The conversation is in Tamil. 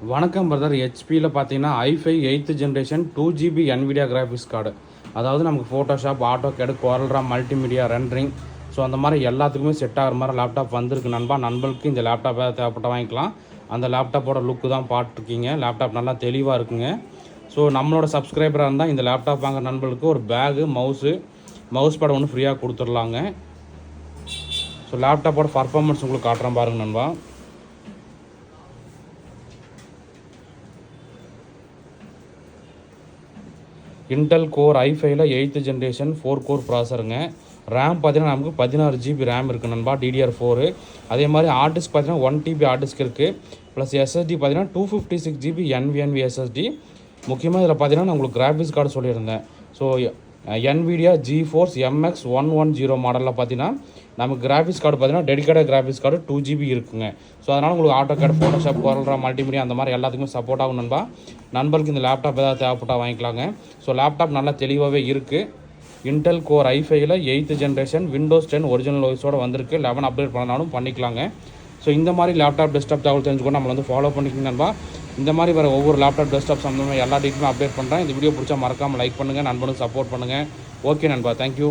வணக்கம் பிரதர். ஹெச்பியில் பார்த்தீங்கன்னா i5-8 generation 2 GB NVIDIA graphics card, அதாவது நமக்கு Photoshop, AutoCAD, COREL, multimedia, rendering, so அந்த மாதிரி எல்லாத்துக்குமே செட் ஆகிற மாதிரி லேப்டாப் வந்திருக்கு நண்பா. நண்பர்களுக்கு இந்த லேப்டாப்பை தேவைப்பட்ட வாங்கிக்கலாம். அந்த லேப்டாப்போட லுக்கு தான் பார்த்துருக்கீங்க. லேப்டாப் நல்லா தெளிவாக இருக்குங்க. ஸோ நம்மளோட சப்ஸ்கிரைபராக இருந்தால் இந்த லேப்டாப் வாங்க நண்பர்களுக்கு ஒரு பேகு, மவுஸ் பேட் ஒன்று ஃப்ரீயாக கொடுத்துடலாங்க. ஸோ லேப்டாப்போட பர்ஃபார்மன்ஸ் உங்களுக்கு காட்டுறேன் பாருங்கள் நண்பா. Intel core i5 8th generation 4 core ப்ராசருங்க. ரேம் பார்த்தீங்கன்னா நமக்கு 16 GB ரேம் இருக்குது நண்பா, DDR4. அதே மாதிரி ஹார்ட் டிஸ்க் பார்த்தீங்கன்னா 1 TB ஹார்ட் டிஸ்க் இருக்குது. ப்ளஸ் SSD பார்த்தீங்கன்னா 256 GB NVMe SSD. முக்கியமாக இதில் பார்த்தீங்கன்னா நான் உங்களுக்கு கிராஃபிக்ஸ் கார்டு சொல்லியிருந்தேன். ஸோ NVIDIA GeForce MX 110 மாடலில் பார்த்தீங்கன்னா நமக்கு கிராஃபிக்ஸ் கார்டு பார்த்தீங்கன்னா டெடிகேட்டட் கிராஃபிக்ஸ் கார்டு 2 GB இருக்குங்க. ஸோ அதனால் உங்களுக்கு ஆட்டோகேட், ஃபோட்டோஷாப், COREL, மல்டிமீடியா அந்த மாதிரி எல்லாத்துக்குமே சப்போர்ட் ஆகும் நண்பா. நண்பருக்கு இந்த லேப்டாப் ஏதாவது தேவைப்பட்டால் வாங்கிக்கலாங்க. ஸோ லேப்டாப் நல்லா தெளிவாகவே இருக்குது. Intel core i5 8th generation Windows 10 original ஓஎஸோடு வந்திருக்கு. 11 அப்டேட் பண்ணாலும் பண்ணிக்கலாங்க. ஸோ இந்த மாதிரி லேப்டாப் டெஸ்க்டாப் தகவல் தெரிஞ்சுக்கணும் நம்மளை வந்து ஃபாலோ பண்ணிக்கோங்க நண்பா. இந்த மாதிரி வர ஒவ்வொரு லேப்டாப் டெஸ்க்டாப் சம்மந்தமாக எல்லா டீட்டெயிலுமே அப்டேட் பண்ணுறேன். இந்த வீடியோ பிடிச்சா மறக்காமல் லைக் பண்ணுங்கள், நண்பனுக்கு சப்போர்ட் பண்ணுங்கள். ஓகே நண்பா, தேங்க்யூ.